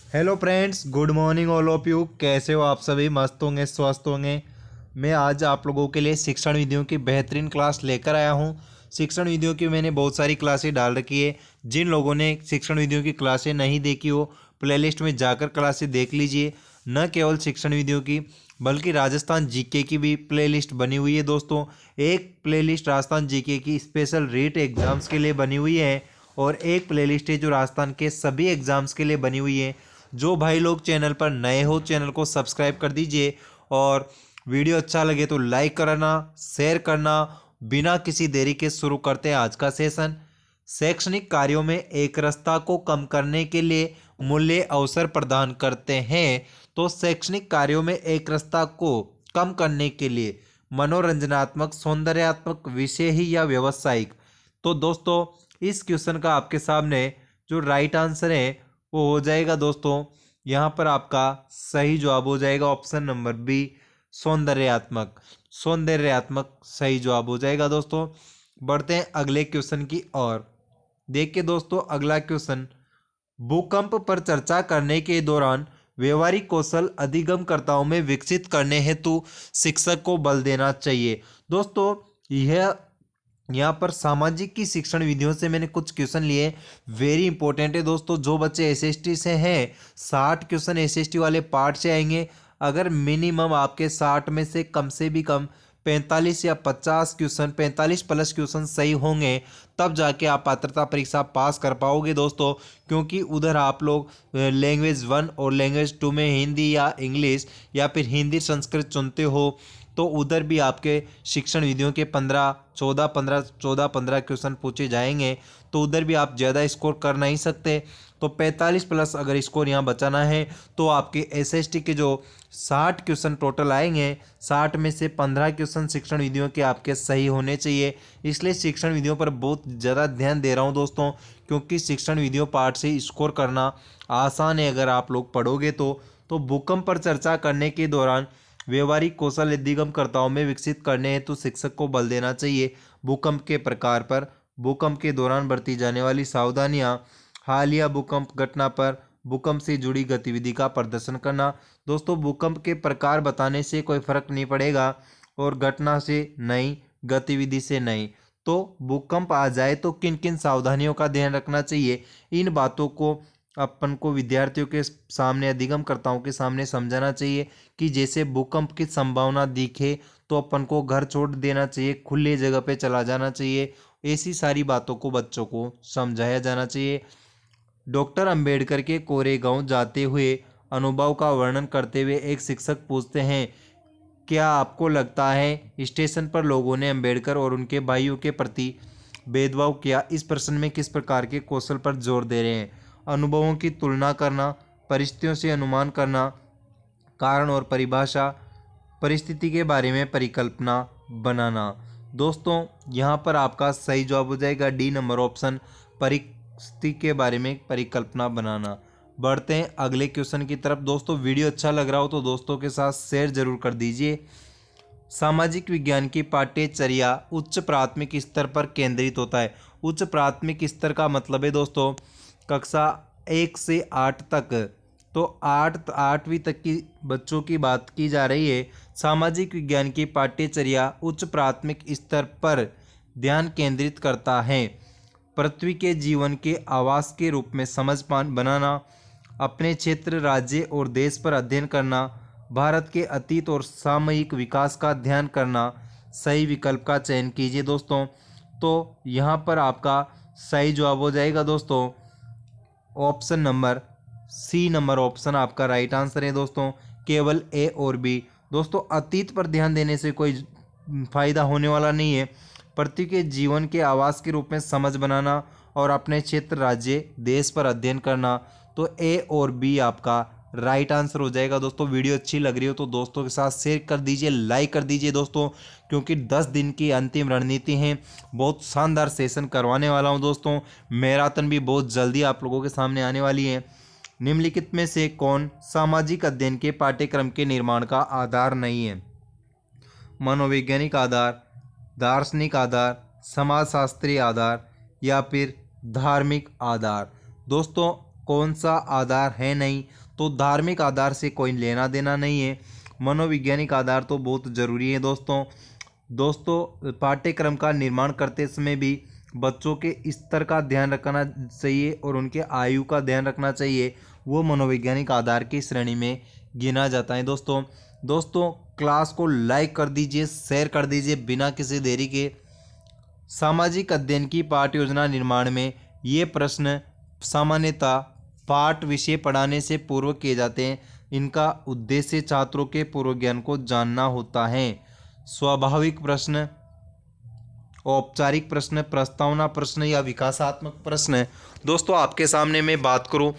Hello friends, good morning all of you. कैसे हो आप सभी? मस्त होंगे, स्वस्थ होंगे। मैं आज आप लोगों के लिए शिक्षण विधियों की बेहतरीन क्लास लेकर आया हूं। शिक्षण विधियों की मैंने बहुत सारी क्लासें डाल रखी है। जिन लोगों ने शिक्षण विधियों की क्लासें नहीं देखी हो, प्लेलिस्ट में जाकर क्लासें देख लीजिए। न केवल शिक्षण विधियों की बल्कि राजस्थान जीके की भी प्लेलिस्ट बनी हुई है दोस्तों। एक प्लेलिस्ट राजस्थान जीके की स्पेशल रीट एग्जाम्स के लिए बनी हुई है और एक प्लेलिस्ट है जो राजस्थान के सभी एग्जाम्स के लिए बनी हुई है। जो भाई लोग चैनल पर नए हो, चैनल को सब्सक्राइब कर दीजिए और वीडियो अच्छा लगे तो लाइक करना, शेयर करना। बिना किसी देरी के शुरू करते हैं आज का सेशन। शैक्षणिक कार्यों में एकरसता को कम करने के लिए मूल्य अवसर प्रदान करते हैं। तो शैक्षणिक कार्यों में एकरसता को कम करने के लिए मनोरंजनात्मक, सौंदर्यात्मक, विषय ही या व्यावसायिक। तो दोस्तों, इस क्वेश्चन का आपके सामने जो राइट आंसर है वो हो जाएगा दोस्तों, यहाँ पर आपका सही जवाब हो जाएगा ऑप्शन नंबर बी, सौंदर्यात्मक। सौंदर्यात्मक सही जवाब हो जाएगा दोस्तों। बढ़ते हैं अगले क्वेश्चन की ओर। देखिए दोस्तों, अगला क्वेश्चन, भूकंप पर चर्चा करने के दौरान व्यवहारिक कौशल अधिगमकर्ताओं में विकसित करने हेतु शिक्षक को बल देना चाहिए। दोस्तों, यह यहाँ पर सामाजिक की शिक्षण विधियों से मैंने कुछ क्वेश्चन लिए। वेरी इंपॉर्टेंट है दोस्तों। जो बच्चे एसएसटी से हैं, 60 क्वेश्चन एसएसटी वाले पार्ट से आएंगे। अगर मिनिमम आपके 60 में से भी कम 45 या 50 क्वेश्चन, 45 प्लस क्वेश्चन सही होंगे, तब जाके आप पात्रता परीक्षा पास कर पाओगे दोस्तों। क्योंकि उधर आप लोग लैंग्वेज 1 और लैंग्वेज 2 में हिंदी या इंग्लिश या फिर हिंदी संस्कृत चुनते हो, तो उधर भी आपके शिक्षण विधियों के 14 क्वेश्चन पूछे जाएंगे। तो उधर भी आप ज़्यादा स्कोर कर नहीं सकते। तो 45 प्लस अगर स्कोर यहाँ बचाना है तो आपके एसएसटी के जो 60 क्वेश्चन टोटल आएंगे, 60 में से 15 क्वेश्चन शिक्षण विधियों के आपके सही होने चाहिए। इसलिए शिक्षण विधियों पर बहुत ज़्यादा ध्यान दे रहा हूँ दोस्तों, क्योंकि शिक्षण विधियों पार्ट से स्कोर करना आसान है अगर आप लोग पढ़ोगे तो भूकंप पर चर्चा करने के दौरान व्यवहारिक कौशल अधिगमकर्ताओं में विकसित करने हेतु शिक्षक को बल देना चाहिए। भूकंप के प्रकार पर, भूकंप के दौरान बरती जाने वाली सावधानियां, हालिया भूकंप घटना पर भूकंप से जुड़ी गतिविधि का प्रदर्शन करना। दोस्तों, भूकंप के प्रकार बताने से कोई फर्क नहीं पड़ेगा और घटना से नहीं, गतिविधि से नहीं। तो भूकंप आ जाए तो किन किन सावधानियों का ध्यान रखना चाहिए, इन बातों को अपन को विद्यार्थियों के सामने, अधिगमकर्ताओं के सामने समझाना चाहिए। कि जैसे भूकंप की संभावना दिखे तो अपन को घर छोड़ देना चाहिए, खुले जगह पे चला जाना चाहिए। ऐसी सारी बातों को बच्चों को समझाया जाना चाहिए। डॉक्टर अंबेडकर के कोरेगांव जाते हुए अनुभव का वर्णन करते हुए एक शिक्षक पूछते हैं, क्या आपको लगता है स्टेशन पर लोगों ने अंबेडकर और उनके भाइयों के प्रति भेदभाव किया? इस प्रश्न में किस प्रकार के कौशल पर जोर दे रहे हैं? अनुभवों की तुलना करना, परिस्थितियों से अनुमान करना, कारण और परिभाषा, परिस्थिति के बारे में परिकल्पना बनाना। दोस्तों, यहाँ पर आपका सही जवाब हो जाएगा डी नंबर ऑप्शन, परिस्थिति के बारे में परिकल्पना बनाना। बढ़ते हैं अगले क्वेश्चन की तरफ। दोस्तों, वीडियो अच्छा लग रहा हो तो दोस्तों के साथ शेयर जरूर कर दीजिए। सामाजिक विज्ञान की पाठ्यचर्या उच्च प्राथमिक स्तर पर केंद्रित होता है। उच्च प्राथमिक स्तर का मतलब है दोस्तों कक्षा 1 से 8 तक। तो 8वीं तक की बच्चों की बात की जा रही है। सामाजिक विज्ञान की पाठ्यचर्या उच्च प्राथमिक स्तर पर ध्यान केंद्रित करता है। पृथ्वी के जीवन के आवास के रूप में समझ बनाना, अपने क्षेत्र, राज्य और देश पर अध्ययन करना, भारत के अतीत और सामयिक विकास का ध्यान करना। सही विकल्प का चयन कीजिए दोस्तों। तो यहाँ पर आपका सही जवाब हो जाएगा दोस्तों option number C number option आपका राइट आंसर है दोस्तों। केवल ए और बी। दोस्तों, अतीत पर ध्यान देने से कोई फायदा होने वाला नहीं है। पृथ्वी के जीवन के आवास के रूप में समझ बनाना और अपने क्षेत्र, राज्य, देश पर अध्ययन करना। तो ए और बी आपका राइट आंसर हो जाएगा दोस्तों। वीडियो अच्छी लग रही हो तो दोस्तों के साथ शेयर कर दीजिए, लाइक कर दीजिए दोस्तों, क्योंकि 10 दिन की अंतिम रणनीति है। बहुत शानदार सेशन करवाने वाला हूं दोस्तों। मैराथन भी बहुत जल्दी आप लोगों के सामने आने वाली है। निम्नलिखित में से कौन सामाजिक अध्ययन के पाठ्यक्रम के निर्माण का आधार नहीं है? मनोवैज्ञानिक आधार, दार्शनिक आधार, समाजशास्त्रीय आधार या फिर धार्मिक आधार। दोस्तों, कौन सा आधार है नहीं, तो धार्मिक आधार से कोई लेना देना नहीं है। मनोवैज्ञानिक आधार तो बहुत ज़रूरी है दोस्तों पाठ्यक्रम का निर्माण करते समय भी बच्चों के स्तर का ध्यान रखना चाहिए और उनके आयु का ध्यान रखना चाहिए, वो मनोवैज्ञानिक आधार की श्रेणी में गिना जाता है। दोस्तों क्लास को लाइक कर दीजिए, शेयर कर दीजिए बिना किसी देरी के। सामाजिक अध्ययन की पाठ्य योजना निर्माण में ये प्रश्न सामान्यतः पाठ विषय पढ़ाने से पूर्व किए जाते हैं। इनका उद्देश्य छात्रों के पूर्व ज्ञान को जानना होता है। स्वाभाविक प्रश्न, औपचारिक प्रश्न, प्रस्तावना प्रश्न या विकासात्मक प्रश्न। दोस्तों आपके सामने मैं बात करूं,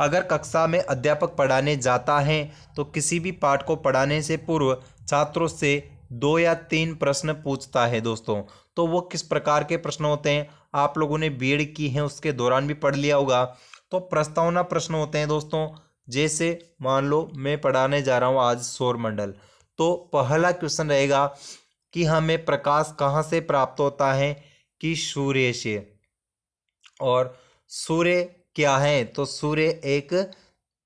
अगर कक्षा में अध्यापक पढ़ाने जाता है तो किसी भी पाठ को पढ़ाने से पूर्व छात्रों से 2 या 3 प्रश्न पूछता है दोस्तों। तो वो किस प्रकार के प्रश्न होते हैं, आप लोगों ने बीएड की है उसके दौरान भी पढ़ लिया होगा। तो प्रस्तावना प्रश्न होते हैं दोस्तों, जैसे मान लो मैं पढ़ाने जा रहा हूँ आज सौरमंडल, तो पहला क्वेश्चन रहेगा कि हमें प्रकाश कहाँ से प्राप्त होता है, कि सूर्य से। और सूर्य क्या है, तो सूर्य एक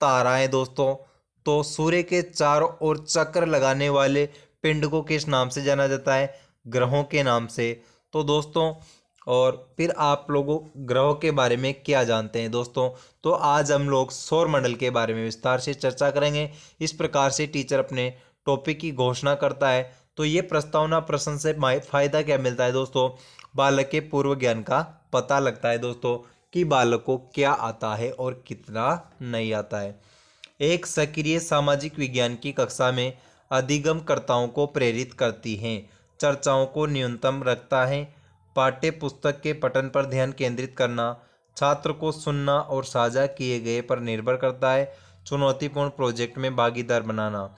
तारा है दोस्तों। तो सूर्य के चारों ओर चक्र लगाने वाले पिंड को किस नाम से जाना जाता है, ग्रहों के नाम से। तो दोस्तों और फिर आप लोगों ग्रहों के बारे में क्या जानते हैं दोस्तों, तो आज हम लोग सौरमंडल के बारे में विस्तार से चर्चा करेंगे। इस प्रकार से टीचर अपने टॉपिक की घोषणा करता है। तो ये प्रस्तावना प्रश्न से फायदा क्या मिलता है दोस्तों, बालक के पूर्व ज्ञान का पता लगता है दोस्तों, कि बालक को क्या आता है और कितना नहीं आता है। एक सक्रिय सामाजिक विज्ञान की कक्षा में अधिगमकर्ताओं को प्रेरित करती हैं, चर्चाओं को न्यूनतम रखता है, पाठ्य पुस्तक के पठन पर ध्यान केंद्रित करना, छात्र को सुनना और साझा किए गए पर निर्भर करता है, चुनौतीपूर्ण प्रोजेक्ट में भागीदार बनाना।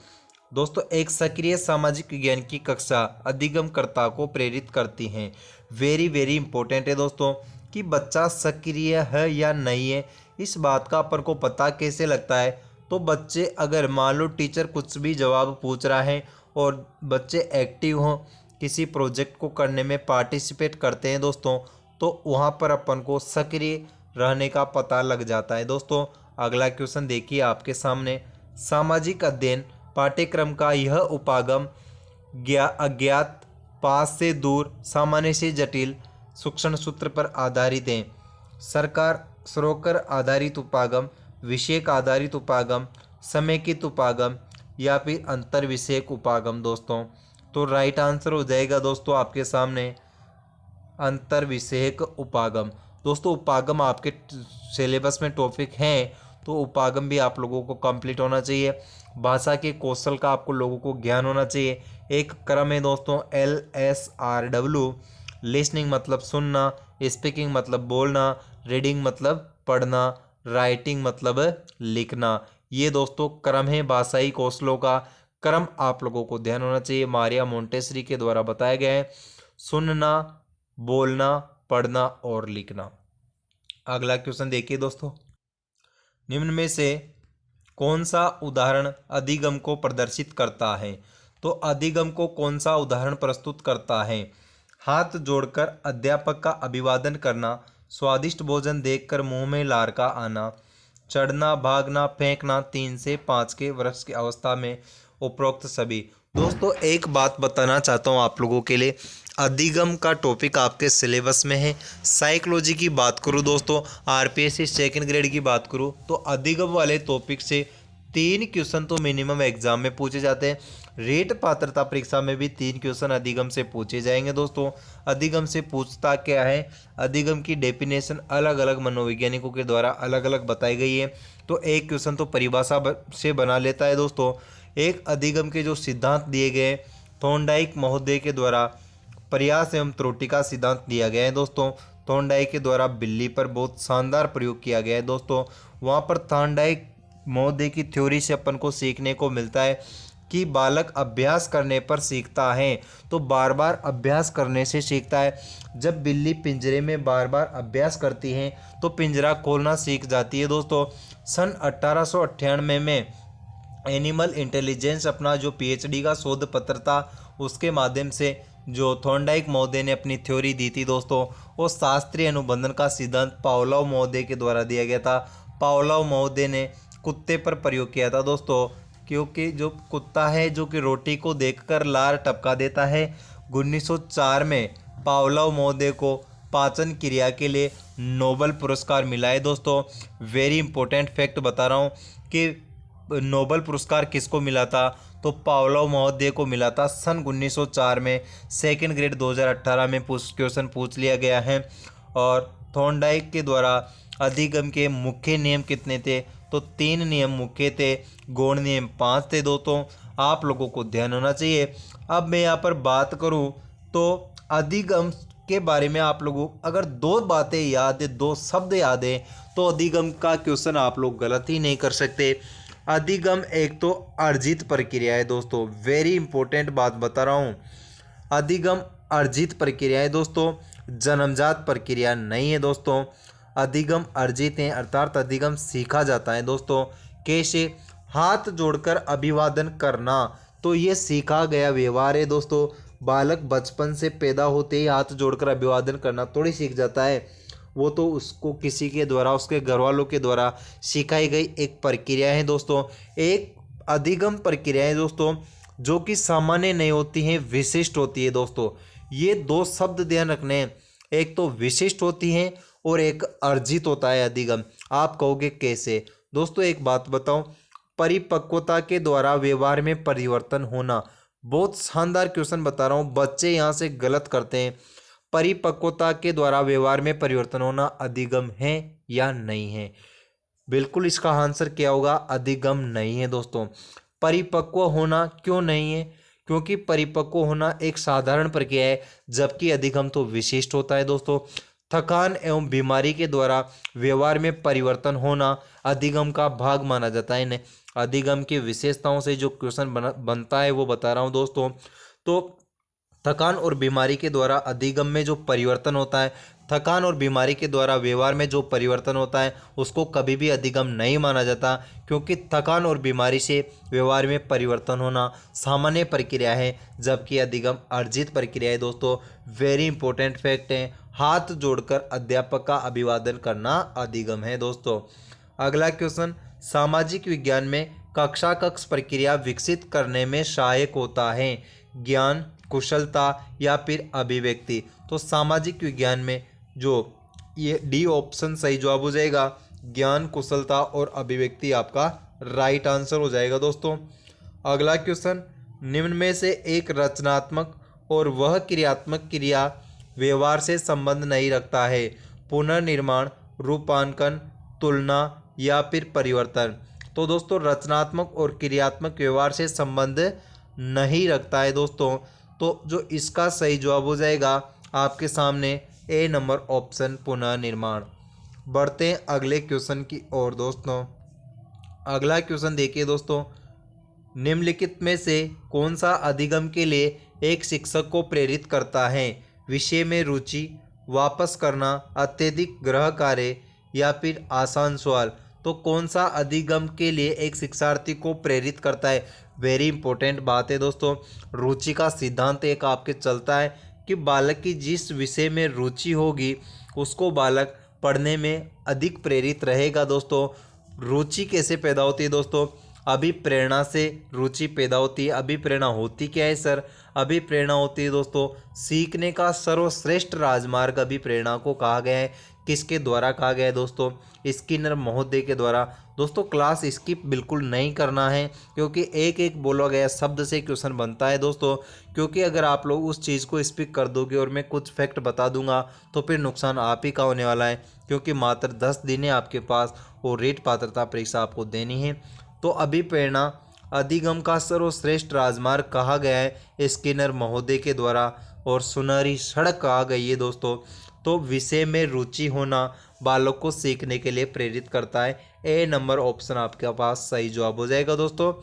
दोस्तों एक सक्रिय सामाजिक विज्ञान की कक्षा अधिगमकर्ता को प्रेरित करती हैं। वेरी इंपॉर्टेंट है दोस्तों कि बच्चा सक्रिय है या नहीं है, इस बात का अपन को पता कैसे लगता है, तो बच्चे अगर मान लो टीचर कुछ भी जवाब पूछ रहा है और बच्चे एक्टिव हों, किसी प्रोजेक्ट को करने में पार्टिसिपेट करते हैं दोस्तों, तो वहाँ पर अपन को सक्रिय रहने का पता लग जाता है। दोस्तों अगला क्वेश्चन देखिए आपके सामने, सामाजिक अध्ययन पाठ्यक्रम का यह उपागम अज्ञात, पास से दूर, सामान्य से जटिल सूक्ष्म सूत्र पर आधारित है। सरकार सरोकर आधारित उपागम, विषयक आधारित उपागम, समेकित उपागम या फिर अंतर विषयक उपागम दोस्तों। तो राइट आंसर हो जाएगा दोस्तों आपके सामने अंतर विषयक उपागम। दोस्तों उपागम आपके सिलेबस में टॉपिक है, तो उपागम भी आप लोगों को कंप्लीट होना चाहिए। भाषा के कौशल का आपको लोगों को ज्ञान होना चाहिए। एक क्रम है दोस्तों LSRW, लिसनिंग मतलब सुनना, स्पीकिंग मतलब बोलना, रीडिंग मतलब पढ़ना, राइटिंग मतलब लिखना। ये दोस्तों क्रम है भाषाई कौशलों का, क्रम आप लोगों को ध्यान होना चाहिए। मारिया मोंटेसरी के द्वारा बताया गया है, सुनना, बोलना, पढ़ना और लिखना। अगला क्वेश्चन देखिए दोस्तों, निम्न में से कौन सा उदाहरण अधिगम को प्रदर्शित करता है, तो अधिगम को कौन सा उदाहरण प्रस्तुत करता है। हाथ जोड़कर अध्यापक का अभिवादन करना, स्वादिष्ट भोजन देखकर मुंह में लार का आना, चढ़ना, भागना, फेंकना 3 से 5 के वर्ष की अवस्था में उपरोक्त सभी। दोस्तों एक बात बताना चाहता हूँ आप लोगों के लिए, अधिगम का टॉपिक आपके सिलेबस में है। साइकोलॉजी की बात करूँ दोस्तों, आरपीएससी सेकंड ग्रेड की बात करूँ, तो अधिगम वाले टॉपिक से 3 क्वेश्चन तो मिनिमम एग्जाम में पूछे जाते हैं। रेट पात्रता परीक्षा में भी 3 क्वेश्चन अधिगम से पूछे जाएंगे दोस्तों। अधिगम से पूछता क्या है, अधिगम की डेफिनेशन अलग अलग मनोवैज्ञानिकों के द्वारा अलग अलग बताई गई है। तो एक क्वेश्चन तो परिभाषा से बना लेता है दोस्तों। एक अधिगम के जो सिद्धांत दिए गए थॉर्नडाइक महोदय के द्वारा प्रयास एवं त्रुटि का सिद्धांत दिया गया है दोस्तों। थॉर्नडाइक के द्वारा बिल्ली पर बहुत शानदार प्रयोग किया गया है दोस्तों। वहाँ पर थॉर्नडाइक महोदय की थ्योरी से अपन को सीखने को मिलता है कि बालक अभ्यास करने पर सीखता है, तो बार बार अभ्यास करने से सीखता है। जब बिल्ली पिंजरे में बार बार अभ्यास करती है तो पिंजरा खोलना सीख जाती है दोस्तों। सन 1898 में एनिमल इंटेलिजेंस अपना जो PhD का शोध पत्र था, उसके माध्यम से जो थॉर्नडाइक महोदय ने अपनी थ्योरी दी थी दोस्तों, वो शास्त्रीय अनुबंधन का सिद्धांत पावलोव महोदय के द्वारा दिया गया था। पावलोव महोदय ने कुत्ते पर प्रयोग किया था दोस्तों, क्योंकि जो कुत्ता है जो कि रोटी को देखकर लार टपका देता है। 1904 में पावलोव महोदय को पाचन क्रिया के लिए नोबेल पुरस्कार मिला है दोस्तों। वेरी इंपॉर्टेंट फैक्ट बता रहा हूँ कि नोबेल पुरस्कार किसको मिला था, तो पावलोव महोदय को मिला था सन 1904 में। सेकंड ग्रेड 2018 में क्वेश्चन पूछ लिया गया है। और थॉर्नडाइक के द्वारा अधिगम के मुख्य नियम कितने थे, तो 3 नियम मुख्य थे, गौण नियम 5 थे दोस्तों। आप लोगों को ध्यान होना चाहिए। अब मैं यहाँ पर बात करूँ तो अधिगम के बारे में आप लोगों अगर 2 बातें याद है, 2 शब्द याद है, तो अधिगम का क्वेश्चन आप लोग गलत ही नहीं कर सकते। अधिगम एक तो अर्जित प्रक्रिया है दोस्तों, वेरी इंपॉर्टेंट बात बता रहा हूँ। अधिगम अर्जित प्रक्रिया है दोस्तों, जन्मजात प्रक्रिया नहीं है दोस्तों। अधिगम अर्जित है, अर्थात अधिगम सीखा जाता है दोस्तों। कैसे? हाथ जोड़कर अभिवादन करना, तो ये सीखा गया व्यवहार है दोस्तों। बालक बचपन से पैदा होते ही हाथ जोड़कर अभिवादन करना थोड़ी सीख जाता है, वो तो उसको किसी के द्वारा, उसके घर वालों के द्वारा सिखाई गई एक प्रक्रिया है दोस्तों। एक अधिगम प्रक्रिया है दोस्तों जो कि सामान्य नहीं होती है, विशिष्ट होती है दोस्तों। ये 2 शब्द ध्यान रखने हैं, एक तो विशिष्ट होती है और एक अर्जित होता है अधिगम। आप कहोगे कैसे? दोस्तों एक बात बताओ, परिपक्वता के द्वारा व्यवहार में परिवर्तन होना, बहुत शानदार क्वेश्चन बता रहा हूँ, बच्चे यहाँ से गलत करते हैं। परिपक्वता के द्वारा व्यवहार में परिवर्तन होना अधिगम है या नहीं है? बिल्कुल इसका आंसर क्या होगा? अधिगम नहीं है दोस्तों। परिपक्व होना क्यों नहीं है? क्योंकि परिपक्व होना एक साधारण प्रक्रिया है, जबकि अधिगम तो विशिष्ट होता है दोस्तों। थकान एवं बीमारी के द्वारा व्यवहार में परिवर्तन होना अधिगम का भाग माना जाता है। अधिगम की विशेषताओं से जो क्वेश्चन बनता है वो बता रहा हूँ दोस्तों। तो थकान और बीमारी के द्वारा अधिगम में जो परिवर्तन होता है, थकान और बीमारी के द्वारा व्यवहार में जो परिवर्तन होता है, उसको कभी भी अधिगम नहीं माना जाता, क्योंकि थकान और बीमारी से व्यवहार में परिवर्तन होना सामान्य प्रक्रिया है, जबकि अधिगम अर्जित प्रक्रिया है दोस्तों। वेरी इंपॉर्टेंट फैक्ट है, हाथ जोड़कर अध्यापक का अभिवादन करना अधिगम है दोस्तों। अगला क्वेश्चन, सामाजिक विज्ञान में कक्षा कक्ष प्रक्रिया विकसित करने में सहायक होता है, ज्ञान, कुशलता या फिर अभिव्यक्ति? तो सामाजिक विज्ञान में जो ये डी ऑप्शन सही जवाब हो जाएगा, ज्ञान, कुशलता और अभिव्यक्ति आपका राइट आंसर हो जाएगा दोस्तों। अगला क्वेश्चन, निम्न में से एक रचनात्मक और वह क्रियात्मक क्रिया व्यवहार से संबंध नहीं रखता है, पुनर्निर्माण, रूपांकन, तुलना या फिर परिवर्तन? तो दोस्तों रचनात्मक और क्रियात्मक व्यवहार से संबंध नहीं रखता है दोस्तों। तो जो इसका सही जवाब हो जाएगा आपके सामने ए नंबर ऑप्शन, पुनर्निर्माण। बढ़ते हैं अगले क्वेश्चन की ओर दोस्तों। अगला क्वेश्चन देखिए दोस्तों, निम्नलिखित में से कौन सा अधिगम के लिए एक शिक्षक को प्रेरित करता है? विषय में रुचि, वापस करना, अत्यधिक गृह कार्य या फिर आसान सवाल? तो कौन सा अधिगम के लिए एक शिक्षार्थी को प्रेरित करता है? वेरी इंपॉर्टेंट बात है दोस्तों। रुचि का सिद्धांत एक आपके चलता है कि बालक की जिस विषय में रुचि होगी उसको बालक पढ़ने में अधिक प्रेरित रहेगा दोस्तों। रुचि कैसे पैदा होती है दोस्तों? अभिप्रेरणा से रुचि पैदा होती है। अभिप्रेरणा होती क्या है सर? अभिप्रेरणा होती है दोस्तों सीखने का सर्वश्रेष्ठ राजमार्ग अभिप्रेरणा को कहा गया है। किसके द्वारा कहा गया है दोस्तों? स्किनर महोदय के द्वारा। दोस्तों क्लास स्किप बिल्कुल नहीं करना है, क्योंकि एक एक बोला गया शब्द से क्वेश्चन बनता है दोस्तों। क्योंकि अगर आप लोग उस चीज़ को स्पिक कर दोगे और मैं कुछ फैक्ट बता दूंगा तो फिर नुकसान आप ही का होने वाला है, क्योंकि मात्र 10 दिन है आपके पास और रीट पात्रता परीक्षा आपको देनी है। तो अभिप्रेरणा अधिगम का सर्वश्रेष्ठ राजमार्ग कहा गया है स्किनर महोदय के द्वारा, और सुनहरी सड़क कहा गई है दोस्तों। तो विषय में रुचि होना बालक को सीखने के लिए प्रेरित करता है। ए नंबर ऑप्शन आपके पास सही जवाब हो जाएगा दोस्तों।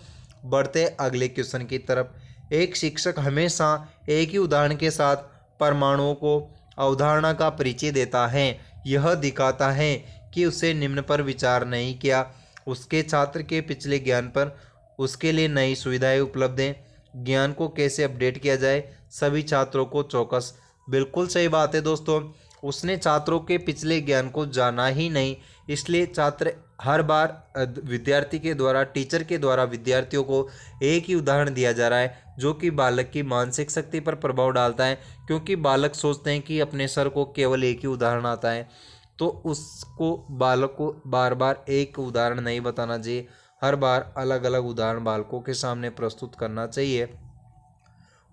बढ़ते अगले क्वेश्चन की तरफ। एक शिक्षक हमेशा एक ही उदाहरण के साथ परमाणुओं को अवधारणा का परिचय देता है। यह दिखाता है कि उसे निम्न पर विचार नहीं किया, उसके छात्र के पिछले ज्ञान पर उसके लिए नई सुविधाएं उपलब्ध हैं, ज्ञान को कैसे अपडेट किया जाए, सभी छात्रों को चौकस। बिल्कुल सही बात है दोस्तों, उसने छात्रों के पिछले ज्ञान को जाना ही नहीं, इसलिए छात्र हर बार विद्यार्थी के द्वारा, टीचर के द्वारा विद्यार्थियों को एक ही उदाहरण दिया जा रहा है जो कि बालक की मानसिक शक्ति पर प्रभाव डालता है, क्योंकि बालक सोचते हैं कि अपने सर को केवल एक ही उदाहरण आता है। तो उसको बालक को बार बार एक उदाहरण नहीं बताना चाहिए, हर बार अलग अलग उदाहरण बालकों के सामने प्रस्तुत करना चाहिए।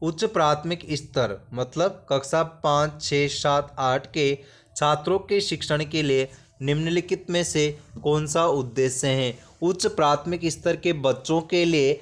उच्च प्राथमिक स्तर मतलब कक्षा 5, 6, 7, 8 के छात्रों के शिक्षण के लिए निम्नलिखित में से कौन सा उद्देश्य है? उच्च प्राथमिक स्तर के बच्चों के लिए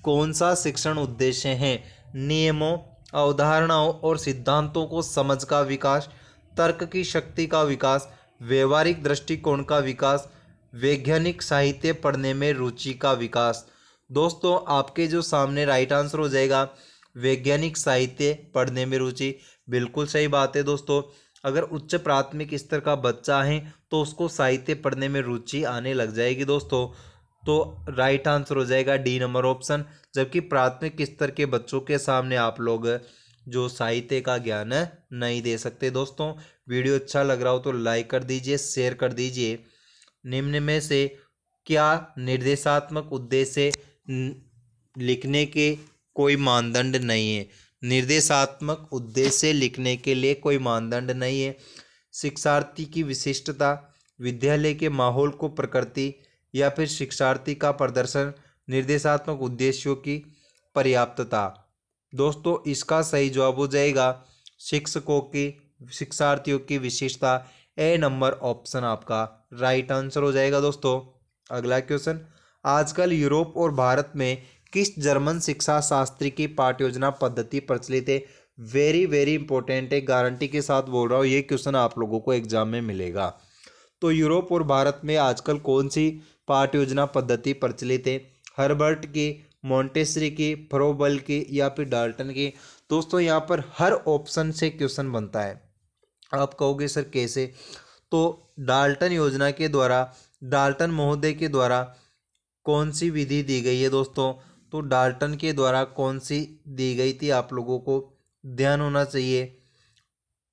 कौन सा शिक्षण उद्देश्य है? नियमों, अवधारणाओं और सिद्धांतों को समझ का विकास, तर्क की शक्ति का विकास, व्यवहारिक दृष्टिकोण का विकास, वैज्ञानिक साहित्य पढ़ने में रुचि का विकास। दोस्तों आपके जो सामने राइट आंसर हो जाएगा वैज्ञानिक साहित्य पढ़ने में रुचि। बिल्कुल सही बात है दोस्तों, अगर उच्च प्राथमिक स्तर का बच्चा है तो उसको साहित्य पढ़ने में रुचि आने लग जाएगी दोस्तों। तो राइट आंसर हो जाएगा डी नंबर ऑप्शन। जबकि प्राथमिक स्तर के बच्चों के सामने आप लोग जो साहित्य का ज्ञान नहीं दे सकते। दोस्तों वीडियो अच्छा लग रहा हो तो लाइक कर दीजिए, शेयर कर दीजिए। निम्न में से क्या निर्देशात्मक उद्देश्य लिखने के कोई मानदंड नहीं है? निर्देशात्मक उद्देश्य लिखने के लिए कोई मानदंड नहीं है। शिक्षार्थी की विशिष्टता, विद्यालय के माहौल को प्रकृति या फिर शिक्षार्थी का प्रदर्शन, निर्देशात्मक उद्देश्यों की पर्याप्तता। दोस्तों इसका सही जवाब हो जाएगा शिक्षकों की, शिक्षार्थियों की विशेषता। ए नंबर ऑप्शन आपका राइट आंसर हो जाएगा दोस्तों। अगला क्वेश्चन, आजकल यूरोप और भारत में किस जर्मन शिक्षा शास्त्री की पाठ्य योजना पद्धति प्रचलित है? वेरी वेरी इंपॉर्टेंट है, गारंटी के साथ बोल रहा हूँ, ये क्वेश्चन आप लोगों को एग्जाम में मिलेगा। तो यूरोप और भारत में आजकल कौन सी पाठ्य योजना पद्धति प्रचलित है? हर्बर्ट की, मोंटेसरी की, फ्रोबल की या फिर डाल्टन की? दोस्तों यहाँ पर हर ऑप्शन से क्वेश्चन बनता है। आप कहोगे सर कैसे? तो डाल्टन योजना के द्वारा, डाल्टन महोदय के द्वारा कौन सी विधि दी गई है दोस्तों? तो डाल्टन के द्वारा कौन सी दी गई थी आप लोगों को ध्यान होना चाहिए।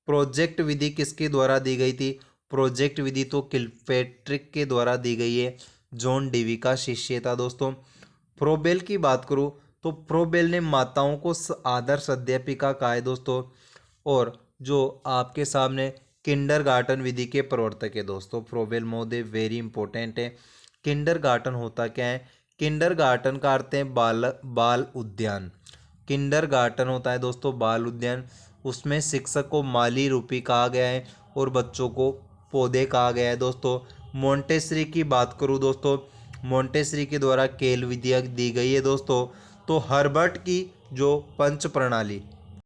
प्रोजेक्ट विधि किसके द्वारा दी गई थी? प्रोजेक्ट विधि तो किलपैट्रिक के द्वारा दी गई है, जॉन डेवी का शिष्य था दोस्तों। फ्रोबेल की बात करूँ तो फ्रोबेल ने माताओं को आदर्श अध्यापिका कहा है दोस्तों। और जो आपके सामने किंडरगार्टन विधि के प्रवर्तक है दोस्तों फ्रोबेल महोदय, वेरी इंपॉर्टेंट है। किंडरगार्टन होता क्या है? किंडरगार्टन का अर्थ है बाल उद्यान। किंडरगार्टन होता है दोस्तों बाल उद्यान, उसमें शिक्षक को माली रूपी कहा गया है और बच्चों को पौधे कहा गया है दोस्तों। मोंटेसरी की बात करूँ दोस्तों, मोंटेसरी के द्वारा खेल विधियाँ दी गई है दोस्तों। तो हर्बर्ट की जो पंच प्रणाली,